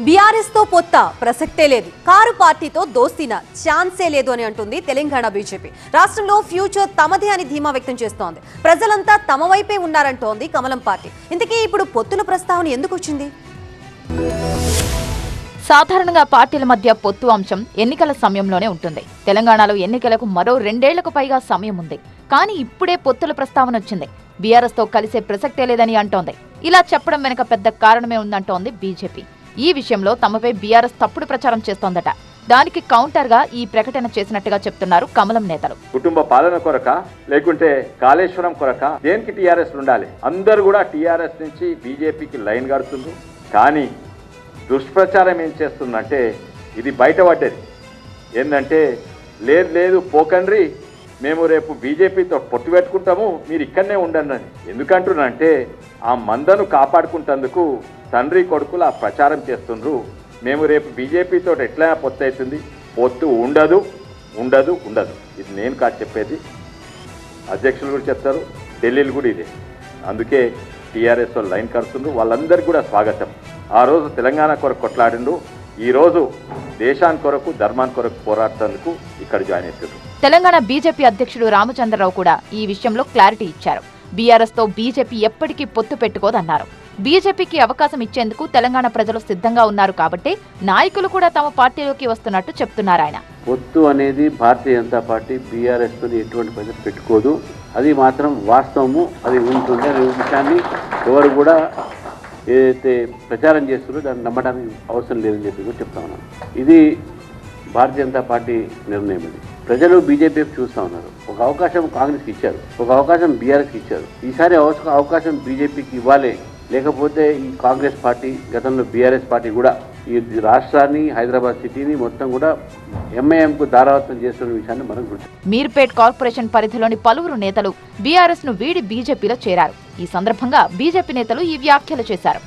BRS తో పొత్త ప్రసక్తే లేదు, కారు పార్టీతో దోస్తీనా ఛాన్సే లేదు అని అంటుంది తెలంగాణ బీజేపీ. రాష్ట్రంలో ఫ్యూచర్ తమదే అని ధీమా వ్యక్తం చేస్తోంది. ప్రజలంతా తమ వైపే ఉన్నారంటోంది కమలం పార్టీ. ఇంతకీ ఇప్పుడు పొత్తుల ప్రస్తావన ఎందుకు వచ్చింది? సాధారణంగా పార్టీల మధ్య పొత్తు అంశం ఎన్నికల సమయంలోనే ఉంటుంది. తెలంగాణలో ఎన్నికలకు మరో 2 ఏళ్లకు పైగా సమయం ఉంది. కానీ ఇప్పుడే పొత్తుల ప్రస్తావన వచ్చింది. బీఆర్ఎస్ తో కలిసే ప్రసక్తే లేదని అంటోంది. ఇలా చెప్పడం వెనుక పెద్ద కారణమే ఉందంటోంది బీజేపీ. ఈ విషయంలో తమపై బీఆర్ఎస్ తప్పుడు ప్రచారం చేస్తోందట. దానికి కౌంటర్ గా ఈ ప్రకటన చేసినట్టుగా చెప్తున్నారు కమలం నేతలు. కుటుంబ పాలన కొరక లేకుంటే కాళేశ్వరం కొరక దేనికి టీఆర్ఎస్ ఉండాలి? అందరూ కూడా టీఆర్ఎస్ నుంచి బీజేపీకి లైన్ కడుతుంది. కానీ దుష్ప్రచారం ఏం చేస్తుందంటే ఇది బయటపడ్డది. ఏంటంటే లేదు పోకండ్రి, మేము రేపు బీజేపీతో పొట్టు పెట్టుకుంటాము, మీరు ఇక్కడనే ఉండండి అని. ఎందుకంటున్నంటే ఆ మందను కాపాడుకుంటందుకు తండ్రి కొడుకులు ఆ ప్రచారం చేస్తుండ్రు. మేము రేపు బీజేపీతో ఎట్లా పొత్తు అవుతుంది, పొత్తు ఉండదు. ఇది నేను కాదు చెప్పేది, అధ్యక్షులు కూడా చెప్తారు, ఢిల్లీలు కూడా ఇదే. అందుకే టీఆర్ఎస్ వాళ్ళు లైన్ కడుతుండ్రు. వాళ్ళందరికీ కూడా స్వాగతం. ఆ రోజు తెలంగాణ కొరకు కొట్లాడిండ్రు, ఈ రోజు దేశాని కొరకు ధర్మాని కొరకు పోరాడేందుకు ఇక్కడ జాయిన్ అవుతారు. తెలంగాణ బీజేపీ అధ్యక్షుడు రామచంద్రరావు కూడా ఈ విషయంలో క్లారిటీ ఇచ్చారు. బీఆర్ఎస్ తో బీజేపీ ఎప్పటికీ పొత్తు పెట్టుకోదన్నారు. బీజేపీకి అవకాశం ఇచ్చేందుకు తెలంగాణ ప్రజలు సిద్ధంగా ఉన్నారు కాబట్టి నాయకులు కూడా తమ పార్టీలోకి వస్తున్నట్టు చెప్తున్నారు ఆయన. పొత్తు అనేది భారతీయ జనతా పార్టీ బీఆర్ఎస్ తో ఎటువంటి ప్రజలు పెట్టుకోదు. అది మాత్రం వాస్తవము, అది ఉంటుంది. అనే విషయాన్ని ఎవరు కూడా ఏదైతే ప్రచారం చేస్తున్నారో దాన్ని నమ్మడానికి అవసరం లేదని చెప్పి కూడా చెప్తా ఉన్నాను. ఇది భారతీయ జనతా పార్టీ నిర్ణయం. ఇది ప్రజలు బీజేపీకి చూస్తూ ఉన్నారు. ఒక అవకాశం కాంగ్రెస్కి ఇచ్చారు, ఒక అవకాశం బీఆర్ఎస్కి ఇచ్చారు. ఈసారి అవకాశం బీజేపీకి ఇవ్వాలి. లేకపోతే ఈ కాంగ్రెస్ పార్టీ, గతంలో బీఆర్ఎస్ పార్టీ కూడా ఈ రాష్ట్రాన్ని, హైదరాబాద్ సిటీని మొత్తం కూడా ఎంఐఎంకు దారావతం చేస్తున్న విషయాన్ని మనం గుర్తు. మీర్పేట్ కార్పొరేషన్ పరిధిలోని పలువురు నేతలు బీఆర్ఎస్ ను వీడి బీజేపీలో చేరారు. ఈ సందర్భంగా బీజేపీ నేతలు ఈ వ్యాఖ్యలు చేశారు.